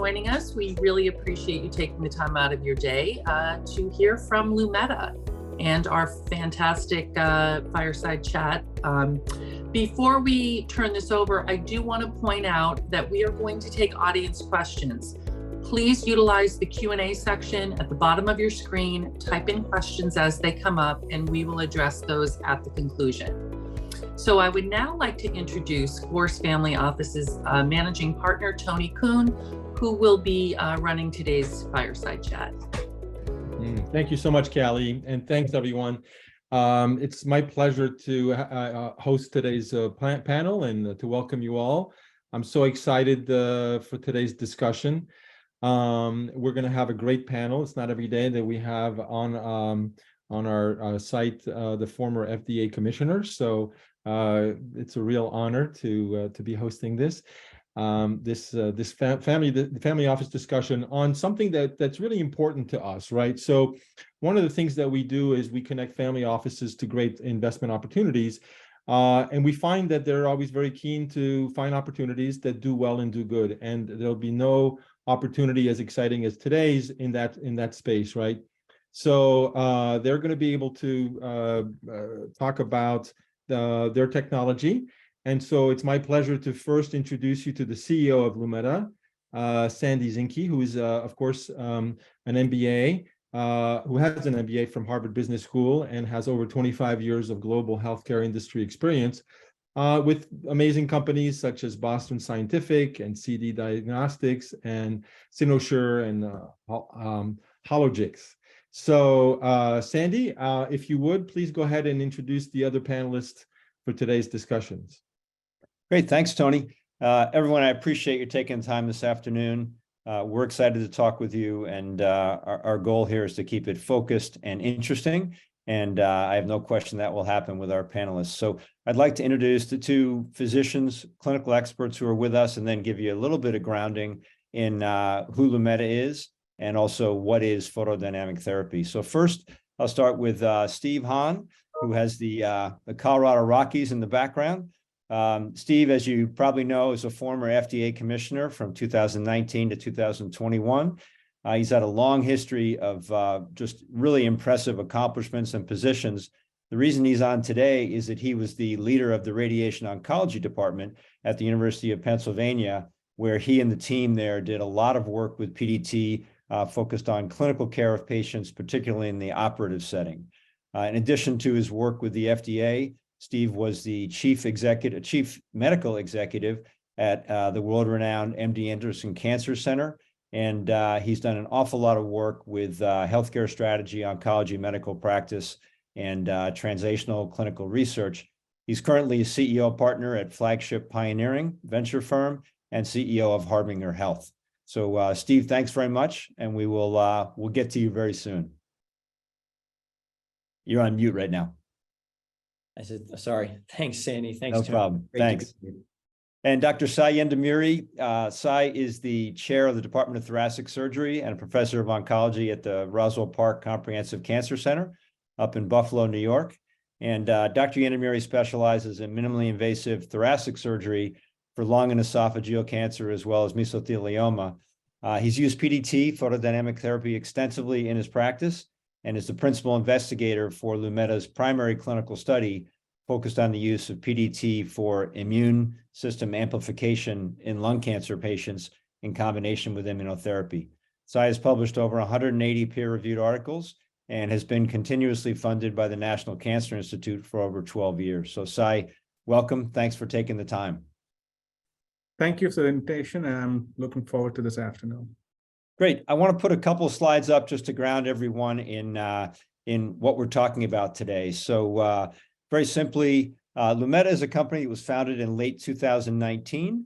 joining us. We really appreciate you taking the time out of your day to hear from Lumeta and our fantastic fireside chat. Before we turn this over, I do want to point out that we are going to take audience questions. Please utilize the Q&A section at the bottom of your screen, type in questions as they come up, and we will address those at the conclusion. So I would now like to introduce Gorse Family Office's managing partner, Tony Kuhn, who will be running today's fireside chat. Thank you so much, Callie, and thanks everyone. It's my pleasure to host today's panel and to welcome you all. I'm so excited for today's discussion. We're going to have a great panel. It's not every day that we have on our site the former FDA commissioner, so it's a real honor to be hosting this family office discussion on something that's really important to us, right? So one of the things that we do is we connect family offices to great investment opportunities, and we find that they're always very keen to find opportunities that do well and do good, and there'll be no opportunity as exciting as today's in that space, right? So they're going to be able to talk about their technology. And so it's my pleasure to first introduce you to the CEO of Lumeta, Sandy Zinke, who is, of course, an MBA, who has an MBA from Harvard Business School and has over 25 years of global healthcare industry experience with amazing companies such as Boston Scientific and CD Diagnostics and Cynosure and Hologix. So Sandy, if you would, please go ahead and introduce the other panelists for today's discussions. Great, thanks, Tony. Everyone, I appreciate you taking the time this afternoon. We're excited to talk with you, and our goal here is to keep it focused and interesting, and I have no question that will happen with our panelists. So I'd like to introduce the two physicians, clinical experts who are with us, and then give you a little bit of grounding in who Lumeta is, and also what is photodynamic therapy. So first, I'll start with Steve Hahn, who has the Colorado Rockies in the background. Steve, as you probably know, is a former FDA commissioner from 2019 to 2021. He's had a long history of just really impressive accomplishments and positions. The reason he's on today is that he was the leader of the radiation oncology department at the University of Pennsylvania, where he and the team there did a lot of work with PDT, focused on clinical care of patients, particularly in the operative setting. In addition to his work with the FDA, Steve was the chief medical executive at the world-renowned MD Anderson Cancer Center, and he's done an awful lot of work with healthcare strategy, oncology, medical practice, and translational clinical research. He's currently a CEO partner at Flagship Pioneering venture firm and CEO of Harbinger Health. So, Steve, thanks very much, and we'll get to you very soon. You're on mute right now. I said, sorry. Thanks, Sandy. Thanks, No Tony. problem. Great Thanks. And Dr. Sai Yendamuri. Sai is the chair of the Department of Thoracic Surgery and a professor of oncology at the Roswell Park Comprehensive Cancer Center up in Buffalo, New York. And Dr. Yendamuri specializes in minimally invasive thoracic surgery for lung and esophageal cancer, as well as mesothelioma. He's used PDT, photodynamic therapy, extensively in his practice, and is the principal investigator for Lumeta's primary clinical study focused on the use of PDT for immune system amplification in lung cancer patients in combination with immunotherapy. Sai has published over 180 peer-reviewed articles and has been continuously funded by the National Cancer Institute for over 12 years. So Sai, welcome. Thanks for taking the time. Thank you for the invitation, and I'm looking forward to this afternoon. Great. I want to put a couple of slides up just to ground everyone in what we're talking about today. So very simply, Lumeta is a company that was founded in late 2019.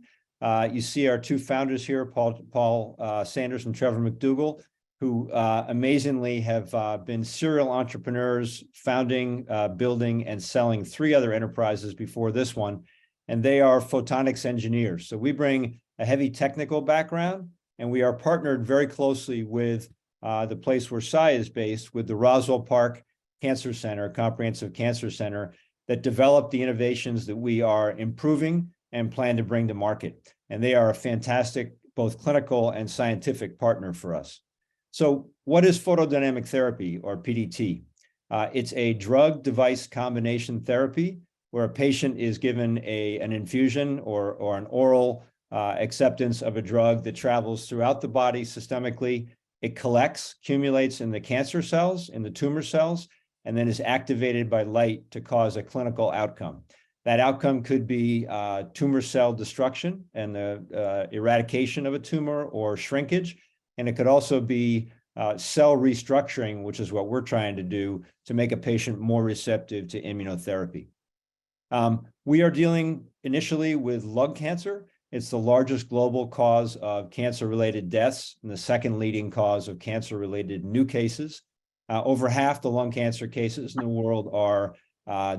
You see our two founders here, Paul Sanders and Trevor McDougall, who amazingly have been serial entrepreneurs, founding, building, and selling 3 other enterprises before this one. And they are photonics engineers. So we bring a heavy technical background, and we are partnered very closely with the place where Sai is based, with the Roswell Park Cancer Center, Comprehensive Cancer Center, that developed the innovations that we are improving and plan to bring to market. And they are a fantastic both clinical and scientific partner for us. So what is photodynamic therapy, or PDT? It's a drug-device combination therapy where a patient is given an infusion or an oral acceptance of a drug that travels throughout the body systemically. It collects, accumulates in the cancer cells, in the tumor cells, and then is activated by light to cause a clinical outcome. That outcome could be tumor cell destruction and the eradication of a tumor or shrinkage. And it could also be cell restructuring, which is what we're trying to do to make a patient more receptive to immunotherapy. We are dealing initially with lung cancer. It's the largest global cause of cancer-related deaths and the second leading cause of cancer-related new cases. Over half the lung cancer cases in the world are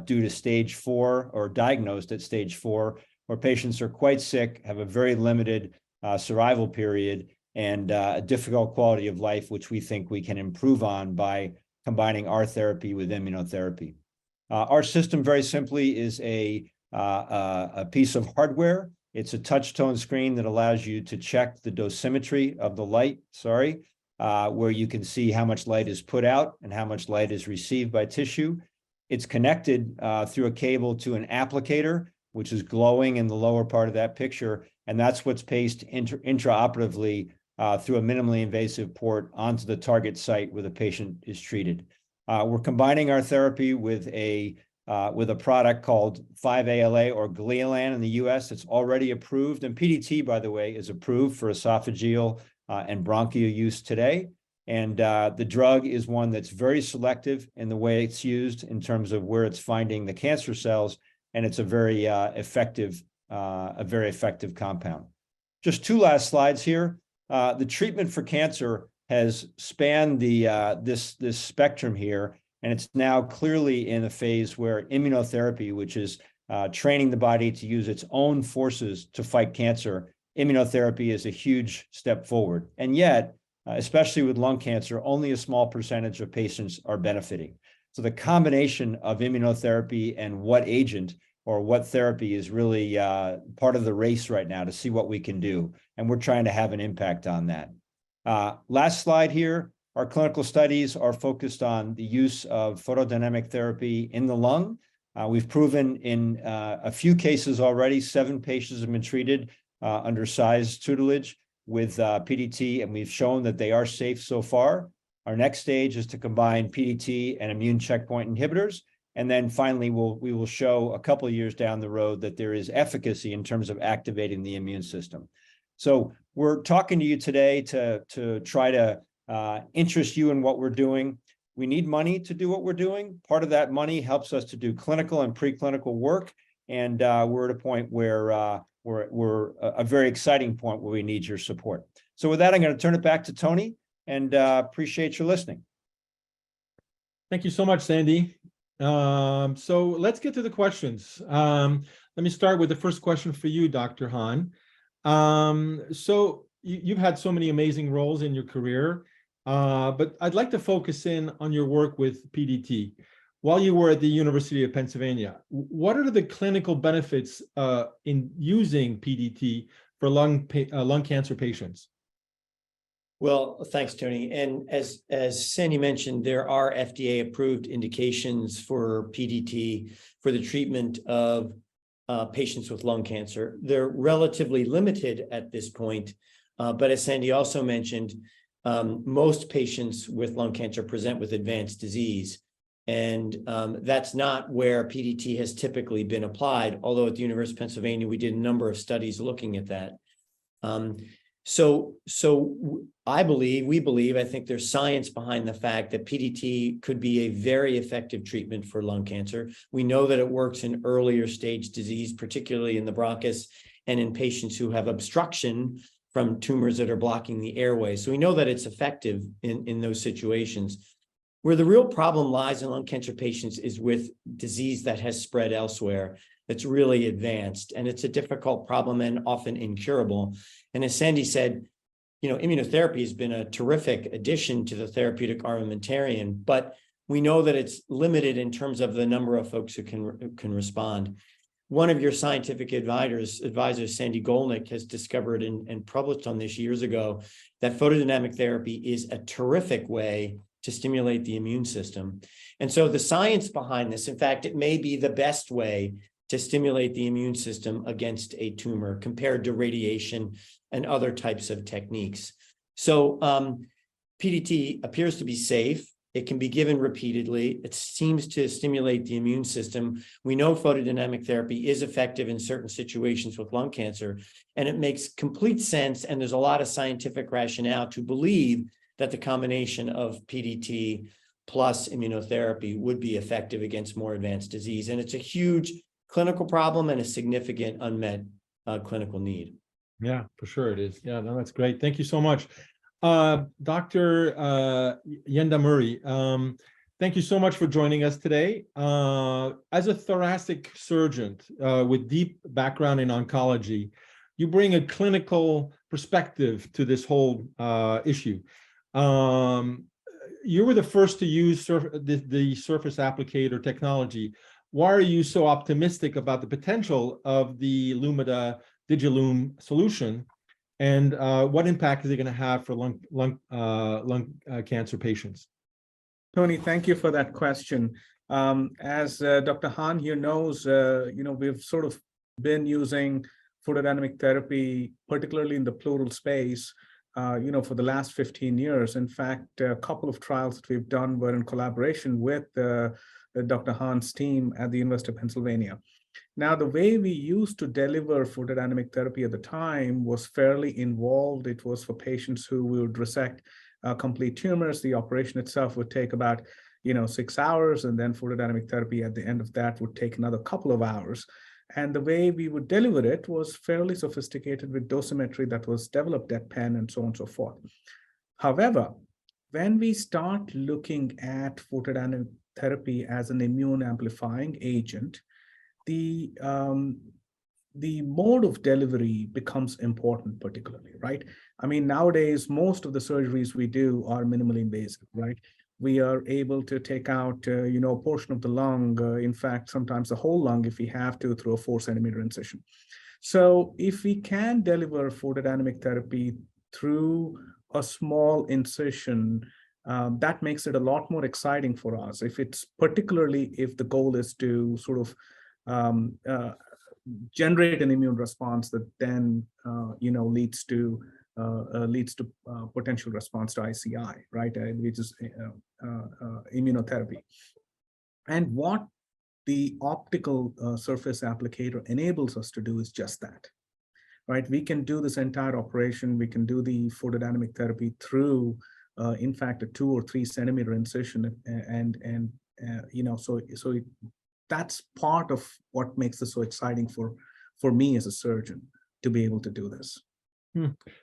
due to stage 4 or diagnosed at stage 4, where patients are quite sick, have a very limited survival period, and a difficult quality of life, which we think we can improve on by combining our therapy with immunotherapy. Our system, very simply, is a piece of hardware. It's a touch tone screen that allows you to check the dosimetry of the light, where you can see how much light is put out and how much light is received by tissue. It's connected through a cable to an applicator, which is glowing in the lower part of that picture, and that's what's placed intraoperatively through a minimally invasive port onto the target site where the patient is treated. We're combining our therapy with a product called 5-ALA or Gleolan in the US. It's already approved, and PDT, by the way, is approved for esophageal and bronchial use today. And the drug is one that's very selective in the way it's used in terms of where it's finding the cancer cells, and it's a very effective compound. Just two last slides here. The treatment for cancer has spanned this spectrum here, and it's now clearly in a phase where immunotherapy, which is training the body to use its own forces to fight cancer, immunotherapy is a huge step forward. And yet, especially with lung cancer, only a small percentage of patients are benefiting. So the combination of immunotherapy and what agent or what therapy is really part of the race right now to see what we can do. And we're trying to have an impact on that. Last slide here. Our clinical studies are focused on the use of photodynamic therapy in the lung. We've proven in a few cases already, 7 patients have been treated under Sai's tutelage with PDT, and we've shown that they are safe so far. Our next stage is to combine PDT and immune checkpoint inhibitors. And then finally, we will show a couple of years down the road that there is efficacy in terms of activating the immune system. So we're talking to you today to try to interest you in what we're doing. We need money to do what we're doing. Part of that money helps us to do clinical and preclinical work. And we're at a point where we're a very exciting point where we need your support. So with that, I'm going to turn it back to Tony, and appreciate your listening. Thank you so much, Sandy. So let's get to the questions. Let me start with the first question for you, Dr. Hahn. So you've had so many amazing roles in your career, but I'd like to focus in on your work with PDT. While you were at the University of Pennsylvania, what are the clinical benefits in using PDT for lung cancer patients? Well, thanks, Tony. And as Sandy mentioned, there are FDA-approved indications for PDT for the treatment of patients with lung cancer. They're relatively limited at this point, but as Sandy also mentioned, most patients with lung cancer present with advanced disease. And that's not where PDT has typically been applied, although at the University of Pennsylvania, we did a number of studies looking at that. So we believe, I think there's science behind the fact that PDT could be a very effective treatment for lung cancer. We know that it works in earlier stage disease, particularly in the bronchus and in patients who have obstruction from tumors that are blocking the airway. So we know that it's effective in those situations. Where the real problem lies in lung cancer patients is with disease that has spread elsewhere, that's really advanced, and it's a difficult problem and often incurable. And as Sandy said, immunotherapy has been a terrific addition to the therapeutic armamentarium, but we know that it's limited in terms of the number of folks who can respond. one of your scientific advisors, Sandy Golnick, has discovered and published on this years ago that photodynamic therapy is a terrific way to stimulate the immune system. And so the science behind this, in fact, it may be the best way to stimulate the immune system against a tumor compared to radiation and other types of techniques. So PDT appears to be safe. It can be given repeatedly. It seems to stimulate the immune system. We know photodynamic therapy is effective in certain situations with lung cancer, and it makes complete sense. And there's a lot of scientific rationale to believe that the combination of PDT plus immunotherapy would be effective against more advanced disease. And it's a huge clinical problem and a significant unmet clinical need. Yeah, for sure it is. Yeah, no, that's great. Thank you so much. Dr. Yenda Murray, thank you so much for joining us today. As a thoracic surgeon with deep background in oncology, you bring a clinical perspective to this whole issue. You were the first to use the surface applicator technology. Why are you so optimistic about the potential of the Lumeda DigiLum solution? And what impact is it going to have for lung cancer patients? Tony, thank you for that question. As Dr. Hahn here knows, we've sort of been using photodynamic therapy, particularly in the pleural space, for the last 15 years. In fact, a couple of trials that we've done were in collaboration with Dr. Hahn's team at the University of Pennsylvania. Now, the way we used to deliver photodynamic therapy at the time was fairly involved. It was for patients who would resect complete tumors. The operation itself would take about 6 hours, and then photodynamic therapy at the end of that would take another couple of hours. And the way we would deliver it was fairly sophisticated with dosimetry that was developed at Penn and so on and so forth. However, when we start looking at photodynamic therapy as an immune amplifying agent, the mode of delivery becomes important, particularly, right? I mean, nowadays, most of the surgeries we do are minimally invasive, right? We are able to take out, a portion of the lung, in fact, sometimes the whole lung if we have to, through a 4-centimeter incision. So if we can deliver photodynamic therapy through a small incision, that makes it a lot more exciting for us. Particularly if the goal is to sort of generate an immune response that then leads to potential response to ICI, right? Which is immunotherapy. And what the optical surface applicator enables us to do is just that, right? We can do this entire operation. We can do the photodynamic therapy through, in fact, a 2 or 3 centimeter incision, and that's part of what makes this so exciting for me as a surgeon to be able to do this.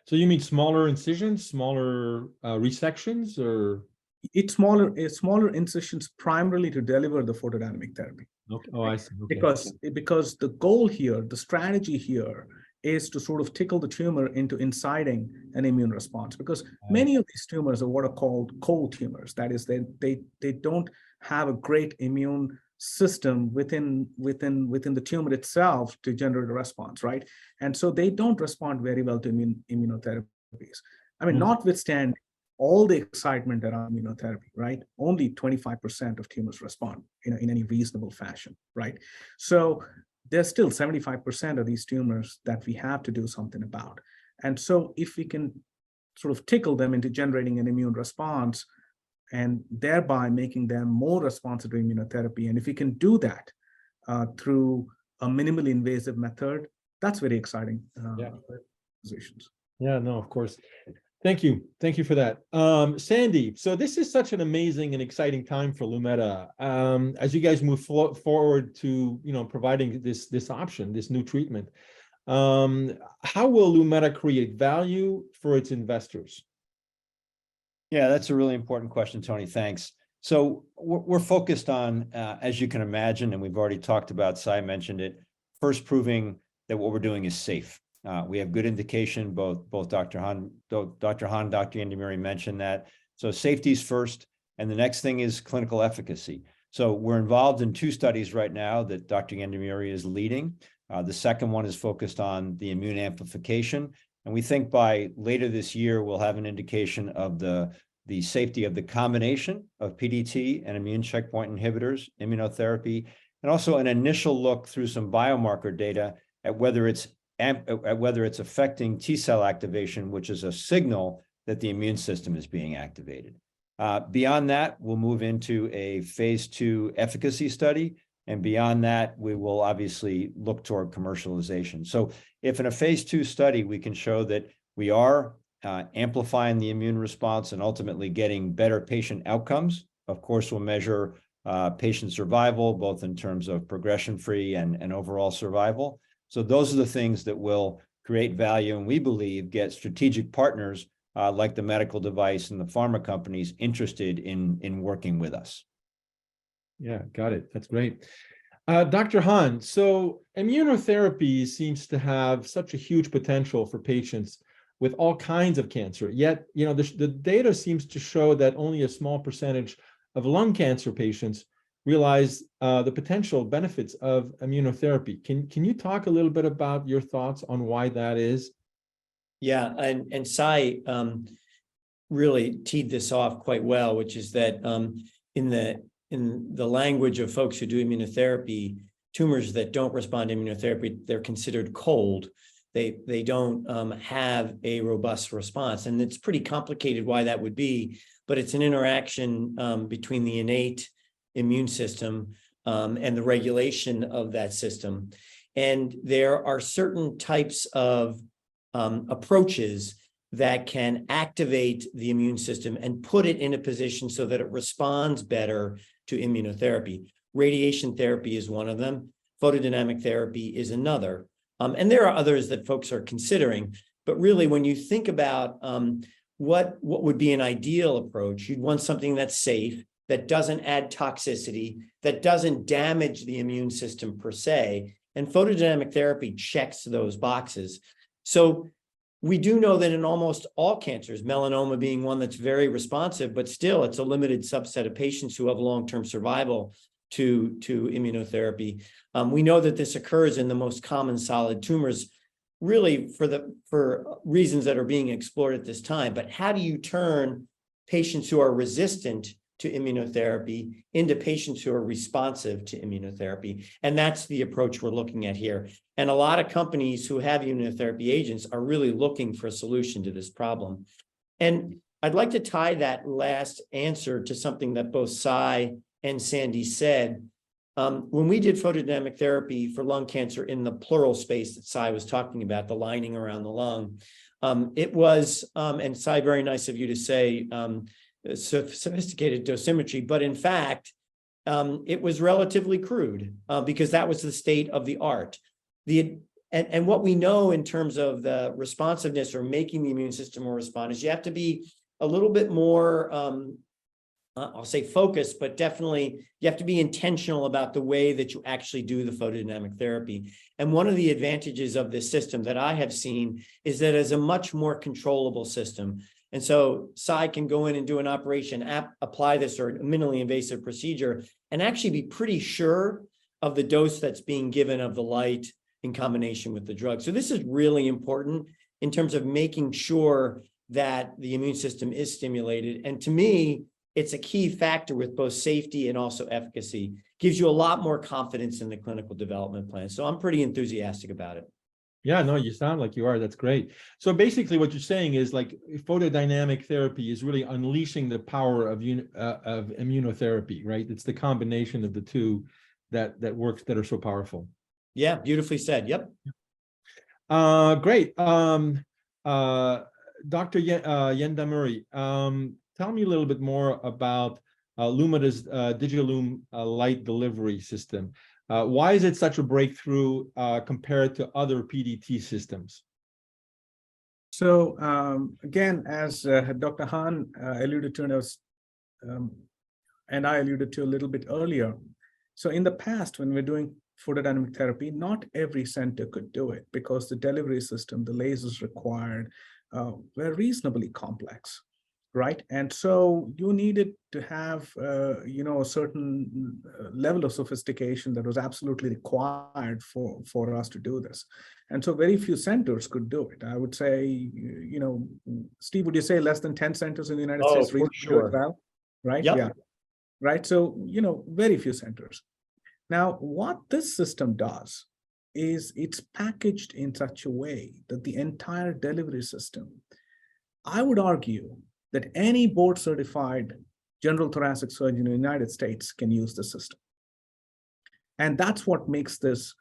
So you mean smaller incisions, smaller resections, or? It's smaller incisions primarily to deliver the photodynamic therapy. Okay. Oh, I see. Okay. Because the goal here, the strategy here is to sort of tickle the tumor into inciting an immune response, because many of these tumors are what are called cold tumors. That is, they don't have a great immune system within the tumor itself to generate a response, right? And so they don't respond very well to immunotherapies. I mean, notwithstanding all the excitement around immunotherapy, right? Only 25% of tumors respond in any reasonable fashion, right? So there's still 75% of these tumors that we have to do something about. And so if we can sort of tickle them into generating an immune response, and thereby making them more responsive to immunotherapy. And if we can do that through a minimally invasive method, that's very exciting positions. Yeah, no, of course. Thank you. Thank you for that. Sandy, so this is such an amazing and exciting time for Lumeda. As you guys move forward to, providing this option, this new treatment, how will Lumeda create value for its investors? Yeah, that's a really important question, Tony. Thanks. So we're focused on, as you can imagine, and we've already talked about, Sai mentioned it, first proving that what we're doing is safe. We have good indication, both Dr. Hahn, Dr. Yenda Murray mentioned that. So safety is first, and the next thing is clinical efficacy. So we're involved in 2 studies right now that Dr. Yendamuri is leading. The second one is focused on the immune amplification. And we think by later this year, we'll have an indication of the safety of the combination of PDT and immune checkpoint inhibitors, immunotherapy, and also an initial look through some biomarker data at whether it's affecting T cell activation, which is a signal that the immune system is being activated. Beyond that, we'll move into a phase 2 efficacy study. And beyond that, we will obviously look toward commercialization. So if in a phase 2 study, we can show that we are amplifying the immune response and ultimately getting better patient outcomes, of course, we'll measure patient survival, both in terms of progression-free and overall survival. So those are the things that will create value, and we believe get strategic partners like the medical device and the pharma companies interested in working with us. Yeah, got it. That's great. Dr. Hahn, so immunotherapy seems to have such a huge potential for patients with all kinds of cancer. Yet, the data seems to show that only a small percentage of lung cancer patients realize the potential benefits of immunotherapy. Can you talk a little bit about your thoughts on why that is? Yeah, and Sai really teed this off quite well, which is that in the language of folks who do immunotherapy, tumors that don't respond to immunotherapy, they're considered cold. They don't have a robust response, and it's pretty complicated why that would be. But it's an interaction between the innate immune system and the regulation of that system. And there are certain types of approaches that can activate the immune system and put it in a position so that it responds better to immunotherapy. Radiation therapy is one of them. Photodynamic therapy is another. And there are others that folks are considering. But really, when you think about what would be an ideal approach, you'd want something that's safe, that doesn't add toxicity, that doesn't damage the immune system per se. And photodynamic therapy checks those boxes. So we do know that in almost all cancers, melanoma being one that's very responsive, but still it's a limited subset of patients who have long-term survival to immunotherapy. We know that this occurs in the most common solid tumors, really for reasons that are being explored at this time. But how do you turn patients who are resistant to immunotherapy into patients who are responsive to immunotherapy? And that's the approach we're looking at here. And a lot of companies who have immunotherapy agents are really looking for a solution to this problem. And I'd like to tie that last answer to something that both Sai and Sandy said. When we did photodynamic therapy for lung cancer in the pleural space that Sai was talking about, the lining around the lung, it was, and Sai, very nice of you to say, sophisticated dosimetry, but in fact, it was relatively crude because that was the state of the art. And what we know in terms of the responsiveness or making the immune system more respond is you have to be a little bit more, I'll say focused, but definitely you have to be intentional about the way that you actually do the photodynamic therapy. And one of the advantages of this system that I have seen is that it's a much more controllable system. And so Sai can go in and do an operation, apply this or a minimally invasive procedure, and actually be pretty sure of the dose that's being given of the light in combination with the drug. So this is really important in terms of making sure that the immune system is stimulated. And to me, it's a key factor with both safety and also efficacy. Gives you a lot more confidence in the clinical development plan. So I'm pretty enthusiastic about it. Yeah, no, you sound like you are. That's great. So basically what you're saying is like photodynamic therapy is really unleashing the power of immunotherapy, right? It's the combination of the two that works, that are so powerful. Yeah, beautifully said. Yep. Great. Dr. Yendamuri, tell me a little bit more about Lumada's DigiLum light delivery system. Why is it such a breakthrough compared to other PDT systems? So again, as Dr. Hahn alluded to, and I alluded to a little bit earlier. So in the past, when we're doing photodynamic therapy, not every center could do it because the delivery system, the lasers required, were reasonably complex. right? And so you needed to have, a certain level of sophistication that was absolutely required for us to do this. And so very few centers could do it. I would say, Steve, would you say less than 10 centers in the United States for do it sure. well? Right? Yep. Yeah. Right. So, very few centers. Now, what this system does is it's packaged in such a way that the entire delivery system, I would argue that any board certified general thoracic surgeon in the United States can use the system. And that's what makes this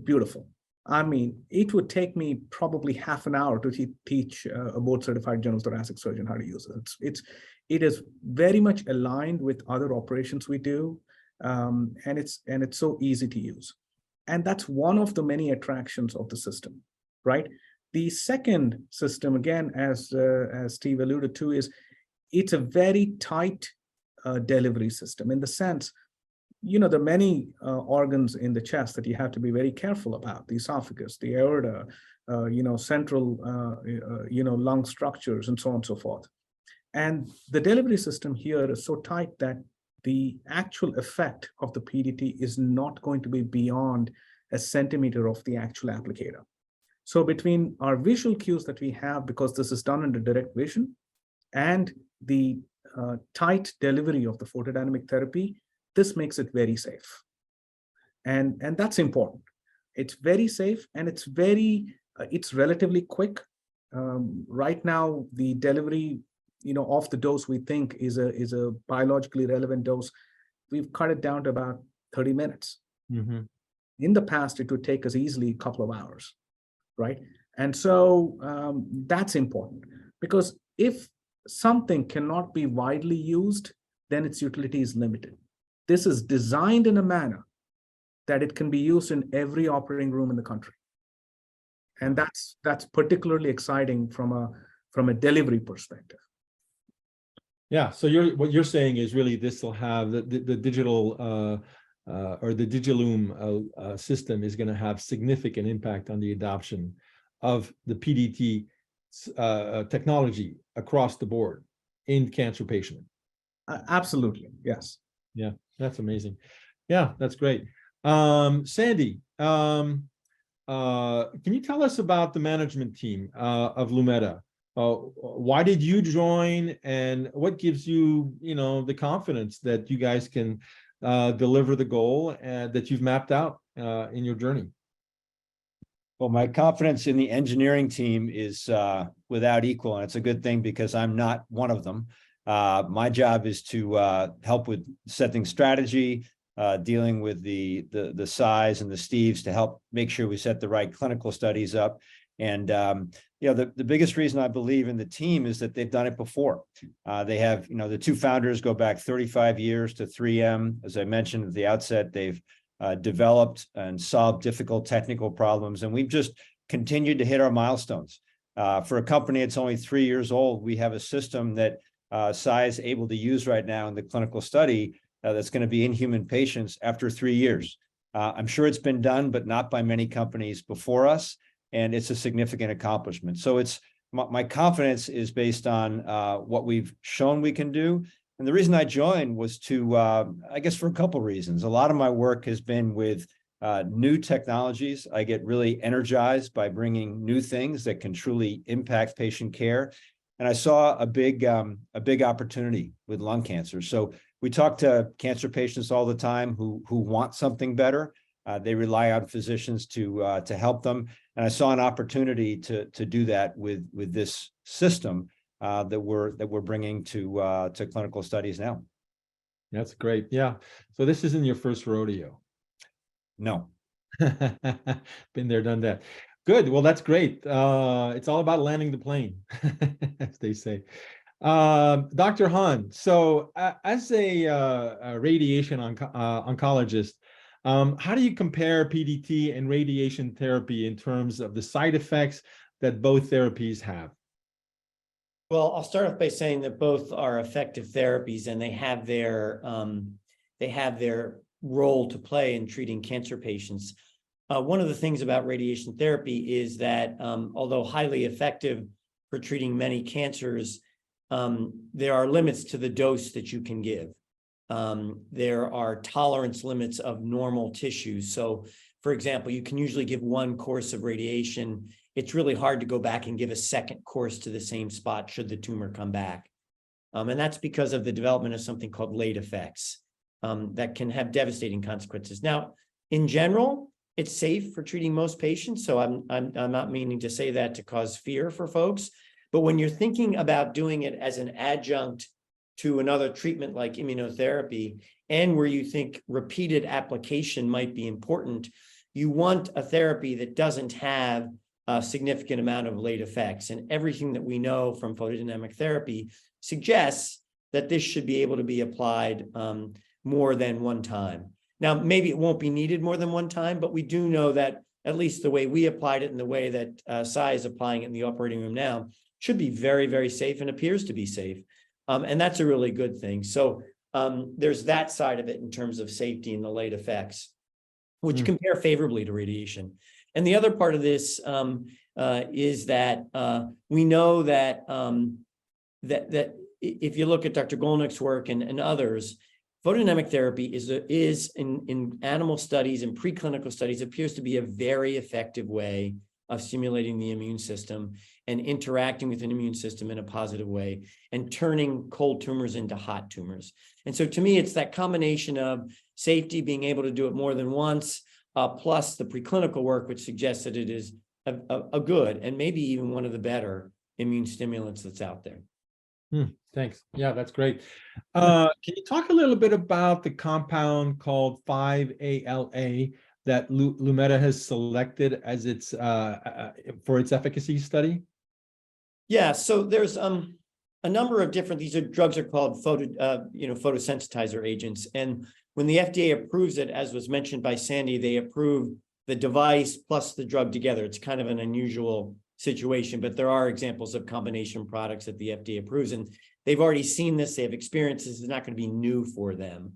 beautiful. I mean, it would take me probably half an hour to teach a board certified general thoracic surgeon how to use it. It is very much aligned with other operations we do. And it's so easy to use. And that's one of the many attractions of the system, right? The second system, again, as Steve alluded to, is it's a very tight delivery system in the sense, there are many organs in the chest that you have to be very careful about: the esophagus, the aorta, central, lung structures, and so on and so forth. And the delivery system here is so tight that the actual effect of the PDT is not going to be beyond a centimeter of the actual applicator. So between our visual cues that we have, because this is done under direct vision, and the tight delivery of the photodynamic therapy, this makes it very safe. And that's important. It's very safe, and it's relatively quick. Right now, the delivery, of the dose we think is a biologically relevant dose, we've cut it down to about 30 minutes. Mm-hmm. In the past, it would take us easily a couple of hours, right? And so that's important, because if something cannot be widely used, then its utility is limited. This is designed in a manner that it can be used in every operating room in the country. And that's particularly exciting from a delivery perspective. Yeah. So what you're saying is really this will have the digital or the DigiLum system is going to have significant impact on the adoption of the PDT technology across the board in cancer patient. Absolutely. Yes. Yeah, that's amazing. Yeah, that's great. Sandy, can you tell us about the management team of Lumeta? Why did you join, and what gives you, the confidence that you guys can deliver the goal that you've mapped out in your journey? Well, my confidence in the engineering team is without equal, and it's a good thing because I'm not one of them. My job is to help with setting strategy, dealing with the size and the Steves to help make sure we set the right clinical studies up. And the biggest reason I believe in the team is that they've done it before. They have, the two founders go back 35 years to 3M. As I mentioned at the outset, they've developed and solved difficult technical problems, and we've just continued to hit our milestones. For a company that's only 3 years old, we have a system that Sai is able to use right now in the clinical study that's going to be in human patients after 3 years. I'm sure it's been done, but not by many companies before us, and it's a significant accomplishment. So it's my confidence is based on what we've shown we can do. And the reason I joined was to, I guess, for a couple of reasons. A lot of my work has been with new technologies. I get really energized by bringing new things that can truly impact patient care. And I saw a big opportunity with lung cancer. So we talk to cancer patients all the time who want something better. They rely on physicians to help them. And I saw an opportunity to do that with this system that we're bringing to clinical studies now. That's great. Yeah. So this isn't your first rodeo. No. Been there, done that. Good. Well, that's great. It's all about landing the plane, as they say. Dr. Han, so as a radiation oncologist, how do you compare PDT and radiation therapy in terms of the side effects that both therapies have? Well, I'll start off by saying that both are effective therapies, and they have their role to play in treating cancer patients. One of the things about radiation therapy is that although highly effective for treating many cancers, there are limits to the dose that you can give. There are tolerance limits of normal tissues. So, for example, you can usually give one course of radiation. It's really hard to go back and give a second course to the same spot should the tumor come back. And that's because of the development of something called late effects that can have devastating consequences. Now, in general, it's safe for treating most patients. So I'm not meaning to say that to cause fear for folks. But when you're thinking about doing it as an adjunct to another treatment like immunotherapy, and where you think repeated application might be important, you want a therapy that doesn't have a significant amount of late effects. And everything that we know from photodynamic therapy suggests that this should be able to be applied more than one time. Now, maybe it won't be needed more than one time, but we do know that at least the way we applied it and the way that Sai is applying it in the operating room now should be very, very safe and appears to be safe. And that's a really good thing. So there's that side of it in terms of safety and the late effects, which compare favorably to radiation. And the other part of this is that we know that that if you look at Dr. Golnick's work and others, photodynamic therapy is in animal studies and preclinical studies appears to be a very effective way of stimulating the immune system and interacting with an immune system in a positive way and turning cold tumors into hot tumors. And so to me, it's that combination of safety, being able to do it more than once, plus the preclinical work, which suggests that it is a good and maybe even one of the better immune stimulants that's out there. Thanks. Yeah, that's great. Can you talk a little bit about the compound called 5-ALA that Lumeta has selected as its for its efficacy study? Yeah, so there's a number of different, these drugs are called photosensitizer agents. And when the FDA approves it, as was mentioned by Sandy, they approve the device plus the drug together. It's kind of an unusual situation, but there are examples of combination products that the FDA approves, and they've already seen this, they have experiences. It's not going to be new for them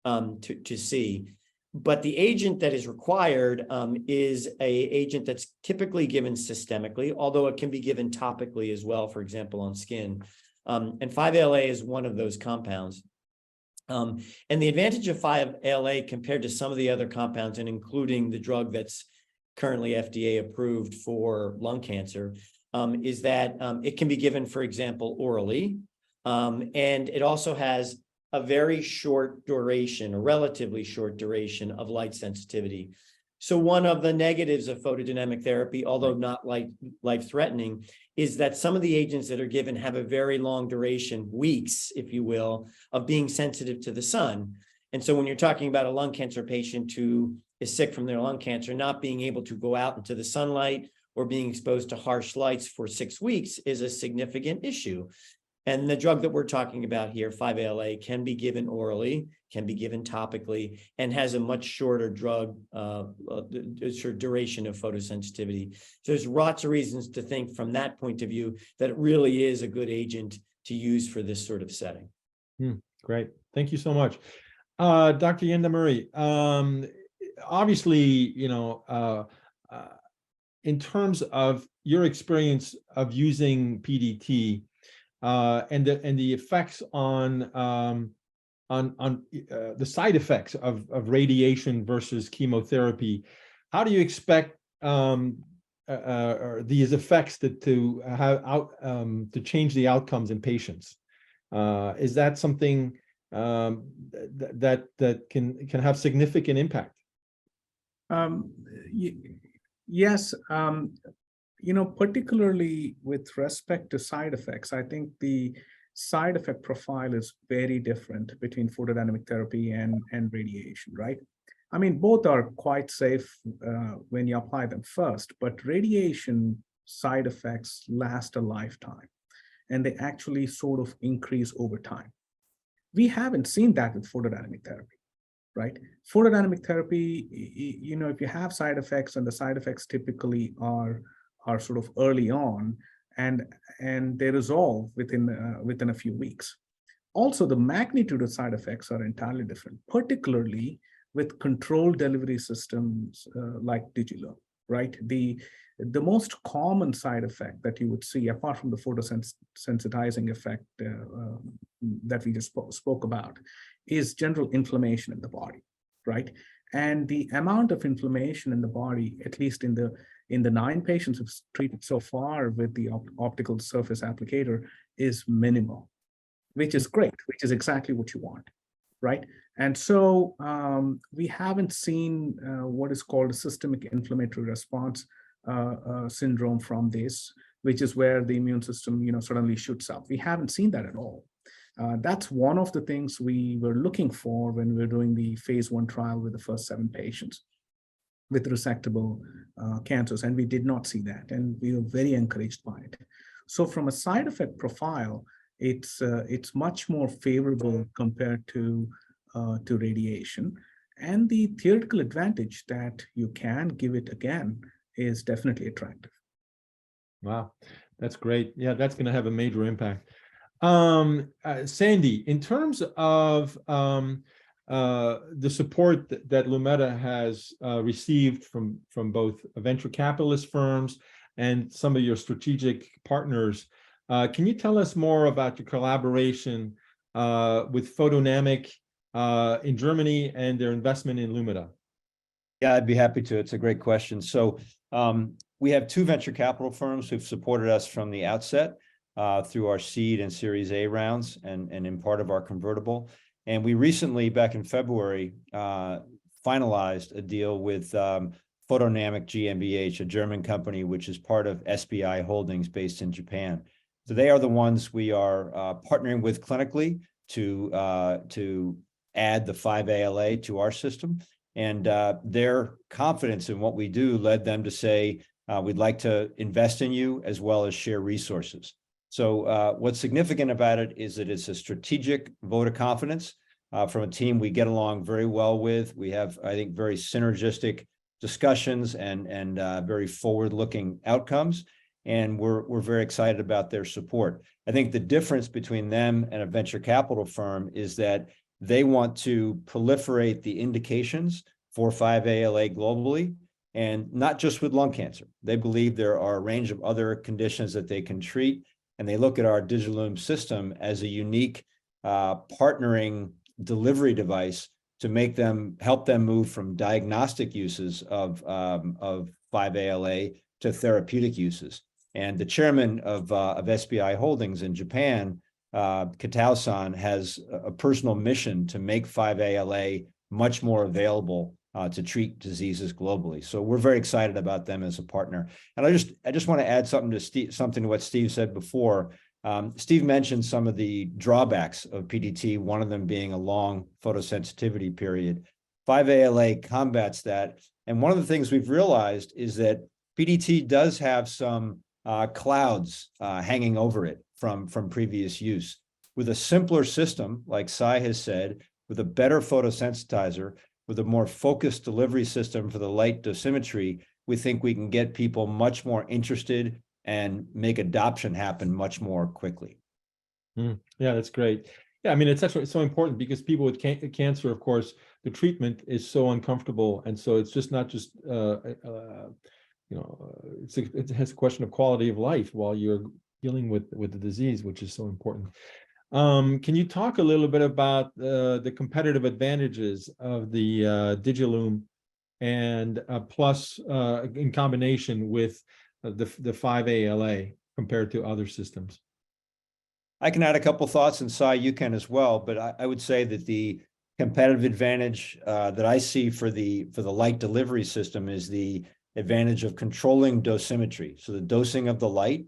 to see. But the agent that is required is an agent that's typically given systemically, although it can be given topically as well, for example, on skin. And 5-ALA is one of those compounds. And the advantage of 5-ALA compared to some of the other compounds, and including the drug that's currently FDA approved for lung cancer, is that it can be given, for example, orally. And it also has a very short duration, a relatively short duration of light sensitivity. So one of the negatives of photodynamic therapy, although not life-threatening, is that some of the agents that are given have a very long duration, weeks, if you will, of being sensitive to the sun. And so when you're talking about a lung cancer patient who is sick from their lung cancer, not being able to go out into the sunlight or being exposed to harsh lights for 6 weeks is a significant issue. And the drug that we're talking about here, 5-ALA, can be given orally, can be given topically, and has a much shorter duration of photosensitivity. So there's lots of reasons to think from that point of view that it really is a good agent to use for this sort of setting. Great. Thank you so much. Dr. Yendamuri, obviously, in terms of your experience of using PDT, and the effects on the side effects of radiation versus chemotherapy, how do you expect these effects to change the outcomes in patients? Is that something that can have significant impact? Yes. Particularly with respect to side effects, I think the side effect profile is very different between photodynamic therapy and radiation, right? I mean, both are quite safe when you apply them first, but radiation side effects last a lifetime, and they actually sort of increase over time. We haven't seen that with photodynamic therapy, right? Photodynamic therapy, if you have side effects, and the side effects typically are sort of early on, and they resolve within a few weeks. Also, the magnitude of side effects are entirely different, particularly with controlled delivery systems like DigiLum, right? The most common side effect that you would see, apart from the photosensitizing effect that we just spoke about, is general inflammation in the body, right? And the amount of inflammation in the body, at least in the 9 patients who've treated so far with the optical surface applicator, is minimal, which is great, which is exactly what you want, right? And so we haven't seen what is called a systemic inflammatory response syndrome from this, which is where the immune system, suddenly shoots up. We haven't seen that at all. That's one of the things we were looking for when we were doing the phase 1 trial with the first 7 patients with resectable cancers, and we did not see that, and we were very encouraged by it. So from a side effect profile, it's much more favorable compared to radiation, and the theoretical advantage that you can give it again is definitely attractive. Wow, that's great. Yeah, that's going to have a major impact. Sandy, in terms of the support that Lumeta has received from both venture capitalist firms and some of your strategic partners, can you tell us more about your collaboration with Photodynamic in Germany and their investment in Lumeta? Yeah, I'd be happy to. It's a great question. So we have 2 venture capital firms who've supported us from the outset through our seed and Series A rounds and in part of our convertible. And we recently, back in February, finalized a deal with Photodynamic GmbH, a German company, which is part of SBI Holdings based in Japan. So they are the ones we are partnering with clinically to add the 5-ALA to our system. And their confidence in what we do led them to say, we'd like to invest in you as well as share resources. So what's significant about it is that it's a strategic vote of confidence from a team we get along very well with. We have, I think, very synergistic discussions and very forward-looking outcomes. And we're very excited about their support. I think the difference between them and a venture capital firm is that they want to proliferate the indications for 5-ALA globally, and not just with lung cancer. They believe there are a range of other conditions that they can treat, and they look at our DigiLum system as a unique partnering delivery device to help them move from diagnostic uses of 5-ALA to therapeutic uses. And the chairman of SBI Holdings in Japan, Kitao-san, has a personal mission to make 5-ALA much more available to treat diseases globally. So we're very excited about them as a partner. And I just want to add something to what Steve said before. Steve mentioned some of the drawbacks of PDT, one of them being a long photosensitivity period. 5-ALA combats that. And one of the things we've realized is that PDT does have some clouds hanging over it from previous use. With a simpler system, like Sai has said, with a better photosensitizer, with a more focused delivery system for the light dosimetry, we think we can get people much more interested and make adoption happen much more quickly. Yeah, that's great. Yeah, I mean, it's actually so important because people with cancer, of course, the treatment is so uncomfortable. And so it's just not just, it has a question of quality of life while you're dealing with the disease, which is so important. Can you talk a little bit about the competitive advantages of the DigiLum and plus in combination with the 5-ALA compared to other systems? I can add a couple thoughts, and Sai, you can as well. But I would say that the competitive advantage that I see for the light delivery system is the advantage of controlling dosimetry. So the dosing of the light.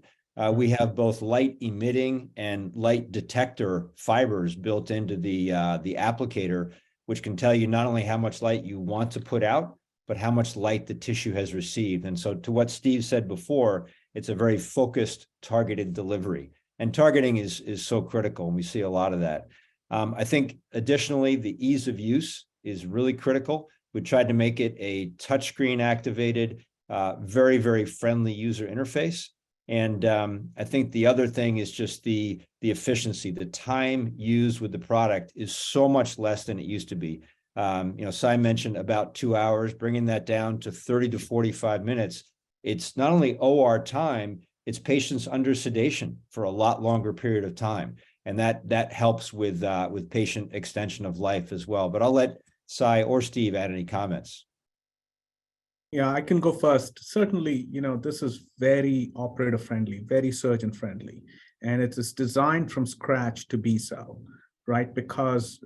We have both light emitting and light detector fibers built into the applicator, which can tell you not only how much light you want to put out, but how much light the tissue has received. And so to what Steve said before, it's a very focused, targeted delivery. And targeting is so critical, and we see a lot of that. I think additionally, the ease of use is really critical. We tried to make it a touchscreen activated, very, very friendly user interface. And I think the other thing is just the efficiency. The time used with the product is so much less than it used to be. Sai mentioned about 2 hours, bringing that down to 30 to 45 minutes it's not only OR time, it's patients under sedation for a lot longer period of time. And that helps with patient extension of life as well. But I'll let Sai or Steve add any comments. Yeah, I can go first. Certainly, this is very operator friendly, very surgeon friendly, and it is designed from scratch to be so, right? Because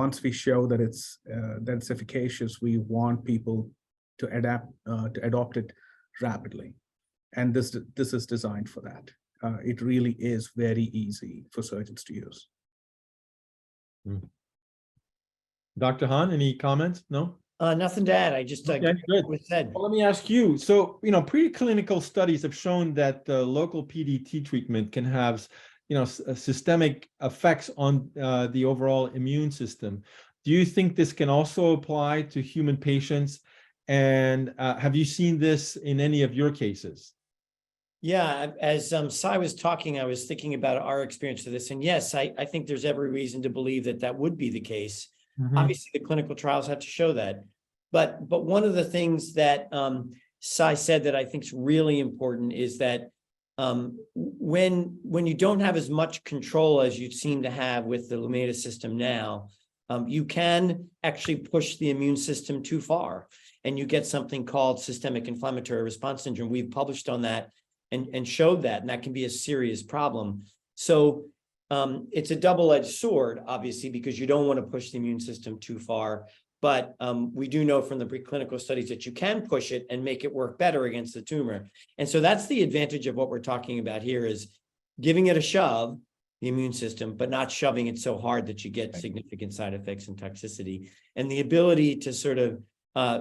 once we show that it's efficacious, we want people to adopt it rapidly, and this is designed for that. It really is very easy for surgeons to use. Dr. Han, any comments? No? Nothing to add. I just Okay, good. what was said. Well, let me ask you. So, preclinical studies have shown that the local PDT treatment can have, systemic effects on the overall immune system. Do you think this can also apply to human patients? And have you seen this in any of your cases? Yeah, as Sai was talking, I was thinking about our experience with this. And yes, I think there's every reason to believe that would be the case. Mm-hmm. Obviously, the clinical trials have to show that. But one of the things that Sai said that I think is really important is that when you don't have as much control as you seem to have with the Lumeda system now, you can actually push the immune system too far, and you get something called systemic inflammatory response syndrome. We've published on that and showed that, and that can be a serious problem. So it's a double-edged sword, obviously, because you don't want to push the immune system too far. But we do know from the preclinical studies that you can push it and make it work better against the tumor. And so that's the advantage of what we're talking about here, is giving it a shove, the immune system, but not shoving it so hard that you get significant side effects and toxicity. And the ability to sort of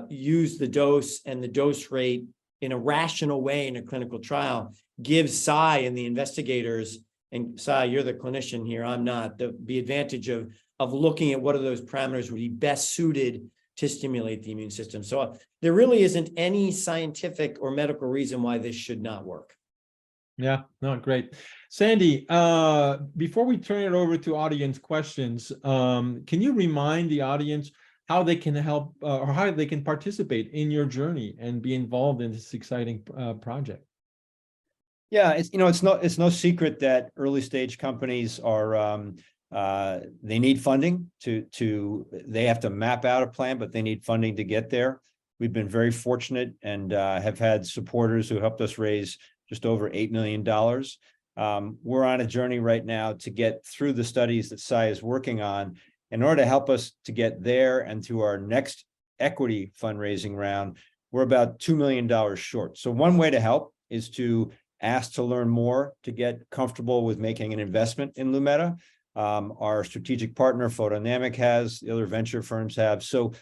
use the dose and the dose rate in a rational way in a clinical trial gives Sai and the investigators, and Sai, you're the clinician here, I'm not, the advantage of looking at what are those parameters would be best suited to stimulate the immune system. So there really isn't any scientific or medical reason why this should not work. Yeah, no, great. Sandy, before we turn it over to audience questions, can you remind the audience how they can help or how they can participate in your journey and be involved in this exciting project? Yeah, it's no secret that early stage companies are they need funding they have to map out a plan, but they need funding to get there. We've been very fortunate and have had supporters who helped us raise just over $8 million. We're on a journey right now to get through the studies that Sai is working on in order to help us to get there and to our next equity fundraising round. We're about $2 million short. So one way to help is to ask to learn more, to get comfortable with making an investment in Lumeda. Our strategic partner, Photodynamic, has, the other venture firms have. So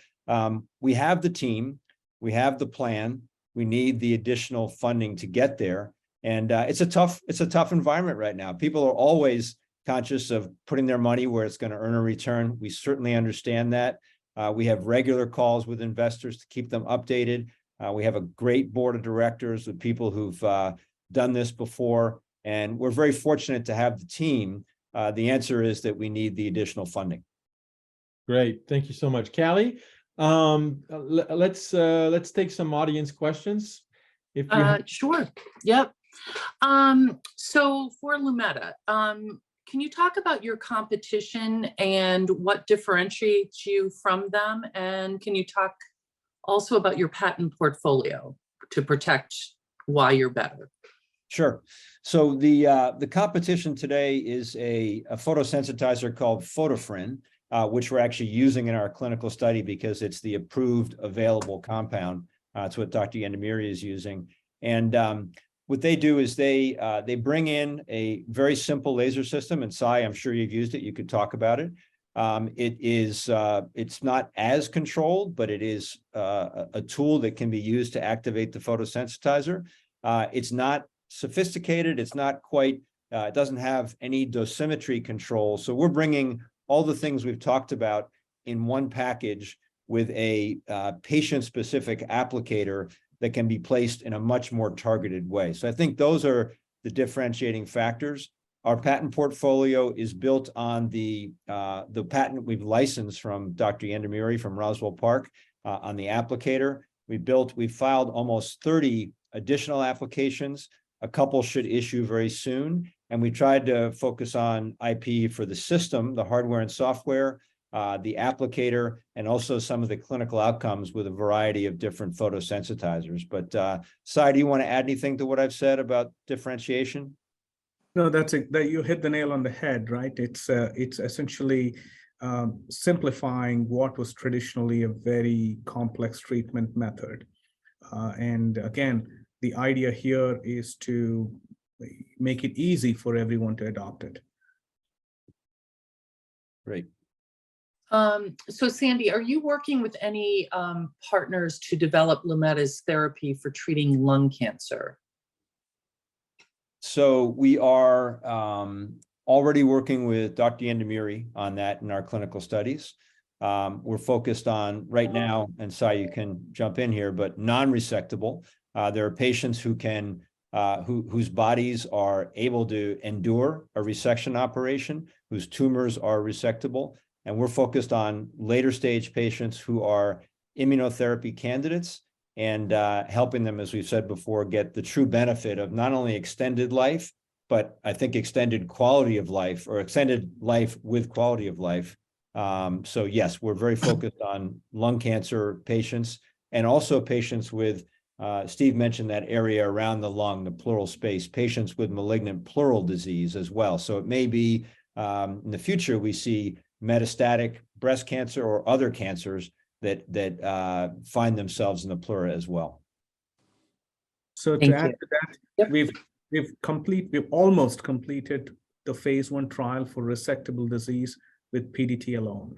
we have the team, we have the plan, we need the additional funding to get there. And it's a tough environment right now. People are always conscious of putting their money where it's going to earn a return. We certainly understand that. We have regular calls with investors to keep them updated. We have a great board of directors with people who've done this before, and we're very fortunate to have the team. The answer is that we need the additional funding. Great, thank you so much, Callie. Let's take some audience questions. If you sure. Yep. So for Lumeda, can you talk about your competition and what differentiates you from them? And can you talk also about your patent portfolio to protect why you're better? Sure. So the competition today is a photosensitizer called Photofrin, which we're actually using in our clinical study because it's the approved available compound. It's what Dr. Yandamiri is using. And what they do is they bring in a very simple laser system. And Sai, I'm sure you've used it. You could talk about it. It's not as controlled, but it is a tool that can be used to activate the photosensitizer. It's not sophisticated. It's not quite, it doesn't have any dosimetry control. So we're bringing all the things we've talked about in one package with a patient-specific applicator that can be placed in a much more targeted way. So I think those are the differentiating factors. Our patent portfolio is built on the patent we've licensed from Dr. Yandamiri from Roswell Park on the applicator. We filed almost 30 additional applications. A couple should issue very soon. And we tried to focus on IP for the system, the hardware and software, the applicator, and also some of the clinical outcomes with a variety of different photosensitizers. But Sai, do you want to add anything to what I've said about differentiation? No, that's it. That you hit the nail on the head, right? It's essentially simplifying what was traditionally a very complex treatment method. And again, the idea here is to make it easy for everyone to adopt it. Great. So Sandy, are you working with any partners to develop Lumeta's therapy for treating lung cancer? So we are already working with Dr. Yendamuri on that in our clinical studies. We're focused on right now, and Sai, you can jump in here, but non-resectable. There are patients who can, whose bodies are able to endure a resection operation, whose tumors are resectable. And we're focused on later stage patients who are immunotherapy candidates and helping them, as we've said before, get the true benefit of not only extended life, but I think extended quality of life, or extended life with quality of life. So yes, we're very focused on lung cancer patients and also patients with, Steve mentioned that area around the lung, the pleural space, patients with malignant pleural disease as well. So it may be in the future, we see metastatic breast cancer or other cancers that find themselves in the pleura as well. So Thank to add you. to that, Yep. we've almost completed the phase 1 trial for resectable disease with PDT alone.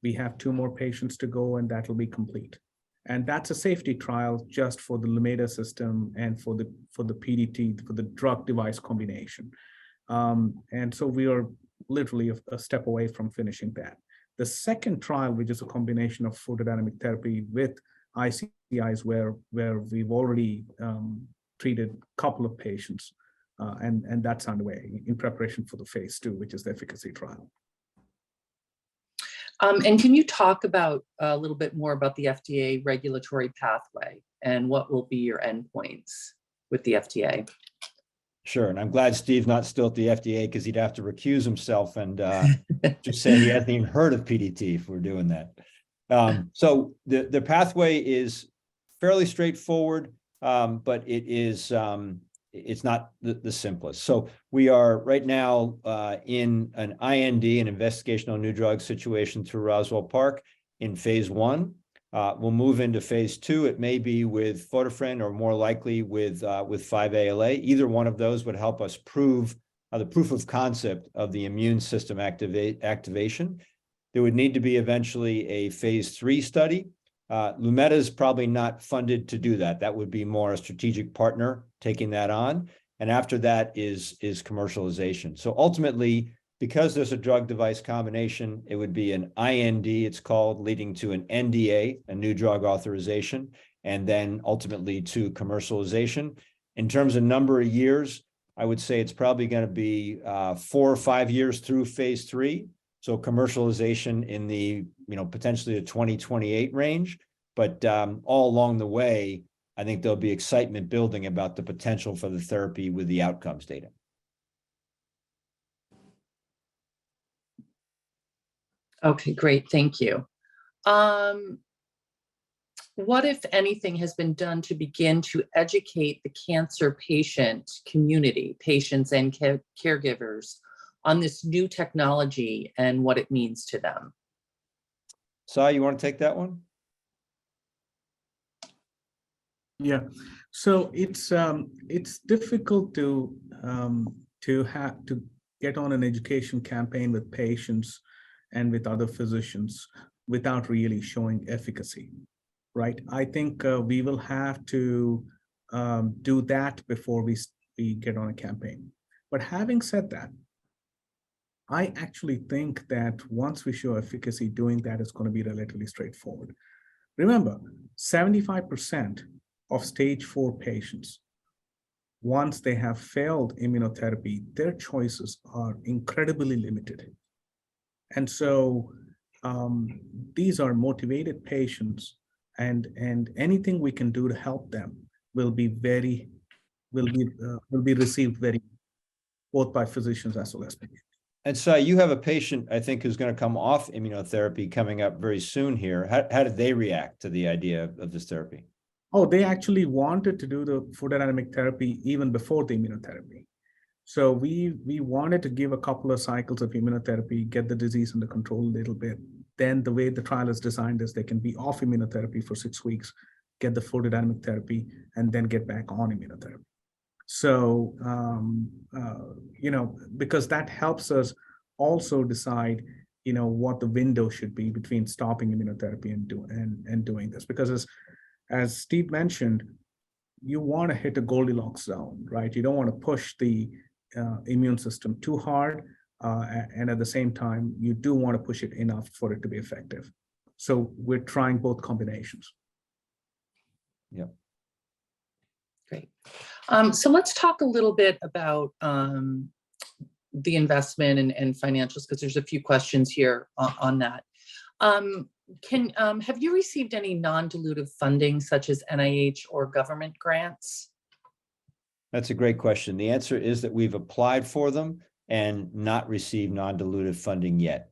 We have 2 more patients to go, and that will be complete. And that's a safety trial just for the Lumeta system and for the PDT, for the drug device combination. And so we are literally a step away from finishing that. The second trial, which is a combination of photodynamic therapy with ICIs, where we've already treated a couple of patients, and that's underway in preparation for the phase 2, which is the efficacy trial. And can you talk about a little bit more about the FDA regulatory pathway and what will be your endpoints with the FDA? Sure, and I'm glad Steve's not still at the FDA because he'd have to recuse himself and just say he hasn't even heard of PDT if we're doing that. So the pathway is fairly straightforward, but it is it's not the simplest. So we are right now in an IND, an investigational new drug situation through Roswell Park in phase 1. We'll move into phase 2. It may be with Photofrin or more likely with 5-ALA. Either one of those would help us prove the proof of concept of the immune system activation. There would need to be eventually a phase 3 study. Lumeta is probably not funded to do that. That would be more a strategic partner taking that on. And after that is commercialization. So ultimately, because there's a drug device combination, it would be an IND, it's called, leading to an NDA, a new drug authorization, and then ultimately to commercialization. In terms of number of years, I would say it's probably going to be 4 or 5 years through phase 3. So commercialization in the, potentially the 2028 range. But all along the way, I think there'll be excitement building about the potential for the therapy with the outcomes data. Okay, great. Thank you. What, if anything, has been done to begin to educate the cancer patient community, patients and caregivers, on this new technology and what it means to them? Sai, you want to take that one? Yeah, so it's difficult to get on an education campaign with patients and with other physicians without really showing efficacy, right? I think we will have to do that before we get on a campaign. But having said that, I actually think that once we show efficacy, doing that is going to be relatively straightforward. Remember, 75% of stage 4 patients, once they have failed immunotherapy, their choices are incredibly limited. And so these are motivated patients, and anything we can do to help them will be received very both by physicians as well as patients. And so you have a patient, I think, who's going to come off immunotherapy coming up very soon here. How did they react to the idea of this therapy? Oh, they actually wanted to do the photodynamic therapy even before the immunotherapy. So we wanted to give a couple of cycles of immunotherapy, get the disease under control a little bit. Then the way the trial is designed is they can be off immunotherapy for 6 weeks, get the photodynamic therapy, and then get back on immunotherapy. So, because that helps us also decide, what the window should be between stopping immunotherapy and doing this. Because as Steve mentioned, you want to hit a Goldilocks zone, right? You don't want to push the immune system too hard, and at the same time, you do want to push it enough for it to be effective. So we're trying both combinations. Yeah. Great. So let's talk a little bit about the investment and financials, because there's a few questions here on that. Have you received any non-dilutive funding such as NIH or government grants? That's a great question. The answer is that we've applied for them and not received non-dilutive funding yet.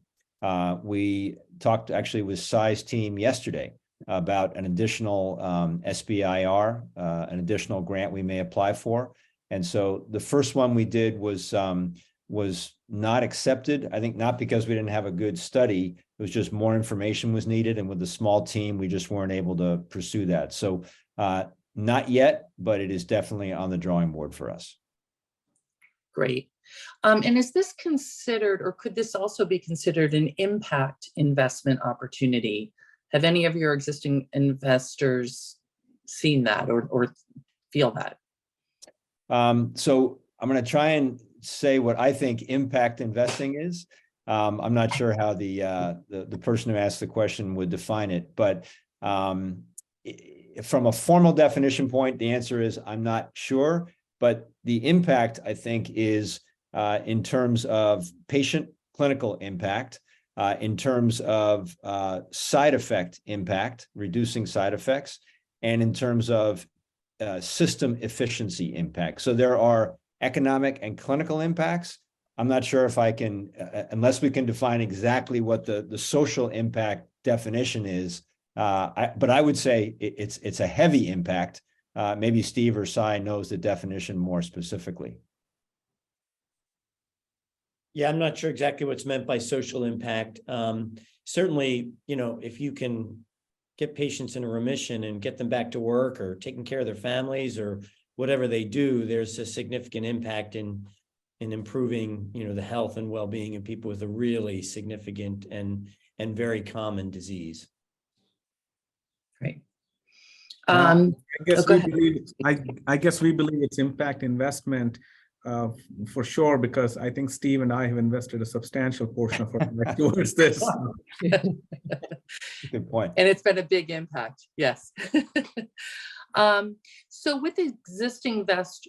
We talked actually with Sai's team yesterday about an additional SBIR, an additional grant we may apply for. And so the first one we did was not accepted. I think not because we didn't have a good study, it was just more information was needed. And with the small team, we just weren't able to pursue that. So not yet, but it is definitely on the drawing board for us. Great. And is this considered, or could this also be considered an impact investment opportunity? Have any of your existing investors seen that or feel that? So I'm going to try and say what I think impact investing is. I'm not sure how the person who asked the question would define it, but from a formal definition point, the answer is I'm not sure. But the impact, I think, is in terms of patient clinical impact, in terms of side effect impact, reducing side effects, and in terms of system efficiency impact. So there are economic and clinical impacts. I'm not sure if I can, unless we can define exactly what the social impact definition is, but I would say it's a heavy impact. Maybe Steve or Sai knows the definition more specifically. Yeah, I'm not sure exactly what's meant by social impact. Certainly, if you can get patients in a remission and get them back to work or taking care of their families or whatever they do, there's a significant impact in improving, the health and well-being of people with a really significant and very common disease. Great. I guess we believe it's impact investment for sure, because I think Steve and I have invested a substantial portion of our life towards this. Good point. And it's been a big impact. Yes. So with existing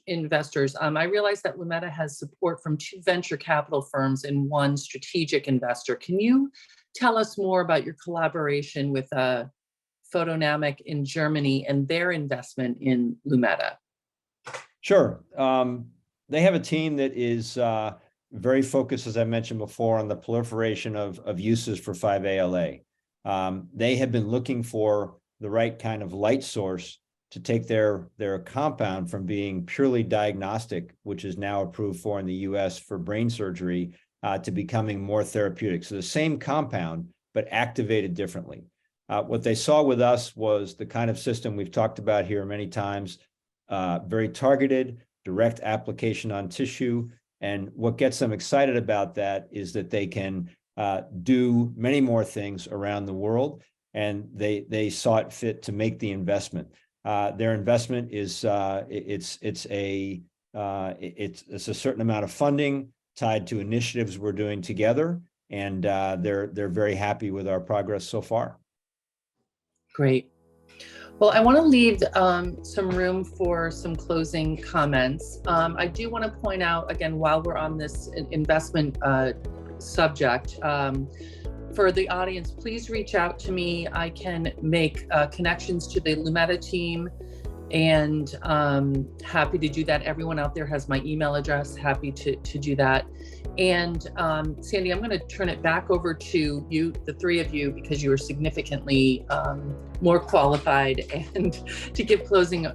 investors, I realize that Lumeta has support from 2 venture capital firms and 1 strategic investor. Can you tell us more about your collaboration with Photodynamic in Germany and their investment in Lumeta? Sure. They have a team that is very focused, as I mentioned before, on the proliferation of uses for 5-ALA. They have been looking for the right kind of light source to take their compound from being purely diagnostic, which is now approved for in the US for brain surgery, to becoming more therapeutic. So the same compound, but activated differently. What they saw with us was the kind of system we've talked about here many times, very targeted, direct application on tissue. And what gets them excited about that is that they can do many more things around the world, and they saw it fit to make the investment. Their investment is it's a certain amount of funding tied to initiatives we're doing together, and they're very happy with our progress so far. Great. Well, I want to leave some room for some closing comments. I do want to point out again, while we're on this investment subject, for the audience, please reach out to me. I can make connections to the Lumeta team, and happy to do that. Everyone out there has my email address, happy to do that. And Sandy, I'm going to turn it back over to you, the three of you, because you are significantly more qualified and to give closing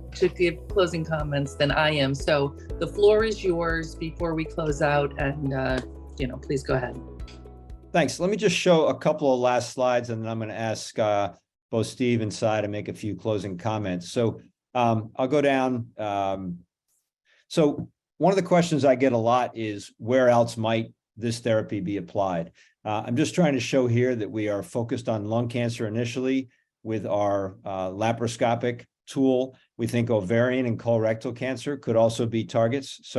comments than I am. So the floor is yours before we close out, and please go ahead. Thanks. Let me just show a couple of last slides, and then I'm going to ask both Steve and Cy to make a few closing comments. So I'll go down. So one of the questions I get a lot is, where else might this therapy be applied? I'm just trying to show here that we are focused on lung cancer initially with our laparoscopic tool. We think ovarian and colorectal cancer could also be targets,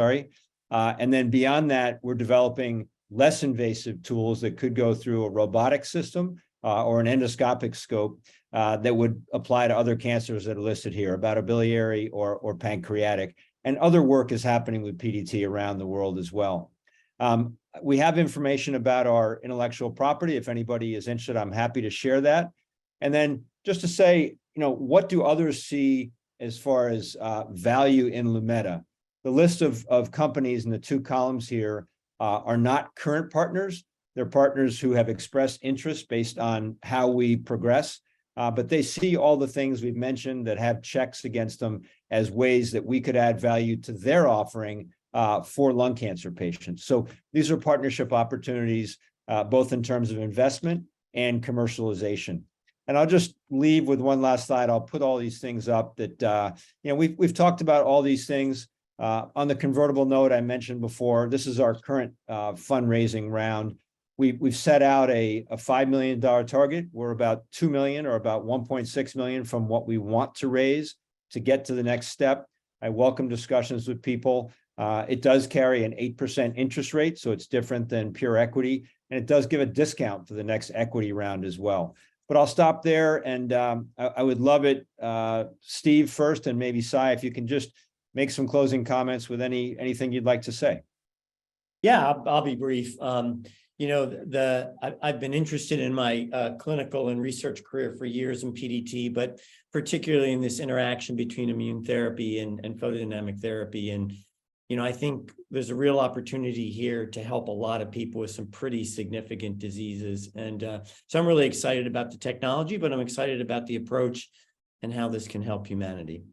and then beyond that, we're developing less invasive tools that could go through a robotic system or an endoscopic scope that would apply to other cancers that are listed here, hepatobiliary or pancreatic. And other work is happening with PDT around the world as well. We have information about our intellectual property. If anybody is interested, I'm happy to share that. And then just to say, what do others see as far as value in Lumeta? The list of companies in the two columns here are not current partners. They're partners who have expressed interest based on how we progress, but they see all the things we've mentioned that have checks against them as ways that we could add value to their offering for lung cancer patients. So these are partnership opportunities, both in terms of investment and commercialization. And I'll just leave with one last slide. I'll put all these things up that, we've talked about all these things. On the convertible note I mentioned before, this is our current fundraising round. We've set out a $5 million target. We're about 2 million or about 1.6 million from what we want to raise to get to the next step. I welcome discussions with people. It does carry an 8% interest rate, so it's different than pure equity, and it does give a discount for the next equity round as well. But I'll stop there, and I would love it, Steve first, and maybe Cy, if you can just make some closing comments with anything you'd like to say. Yeah, I'll be brief. I've been interested in my clinical and research career for years in PDT, but particularly in this interaction between immune therapy and photodynamic therapy. And, I think there's a real opportunity here to help a lot of people with some pretty significant diseases. And so I'm really excited about the technology, but I'm excited about the approach and how this can help humanity.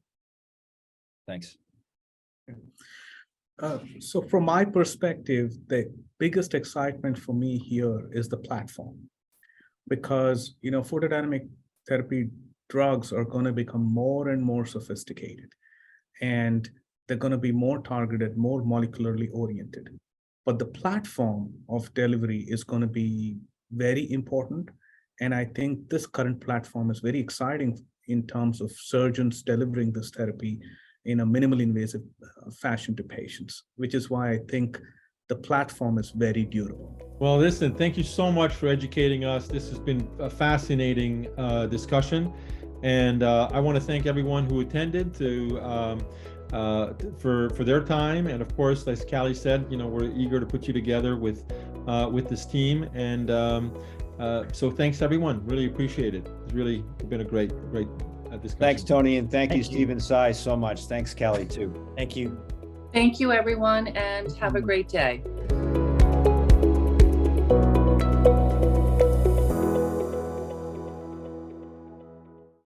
Thanks. So from my perspective, the biggest excitement for me here is the platform, because, photodynamic therapy drugs are going to become more and more sophisticated, and they're going to be more targeted, more molecularly oriented. But the platform of delivery is going to be very important. And I think this current platform is very exciting in terms of surgeons delivering this therapy in a minimally invasive fashion to patients, which is why I think the platform is very durable. Well, listen, thank you so much for educating us. This has been a fascinating discussion. And I want to thank everyone who attended for their time. And of course, as Callie said, we're eager to put you together with this team. And so thanks everyone, really appreciate it. It's really been a great discussion. Thanks, Tony, and thank you, Steve and Cy, so much. Thanks, Callie, too. Thank you. Thank you, everyone, and have a great day.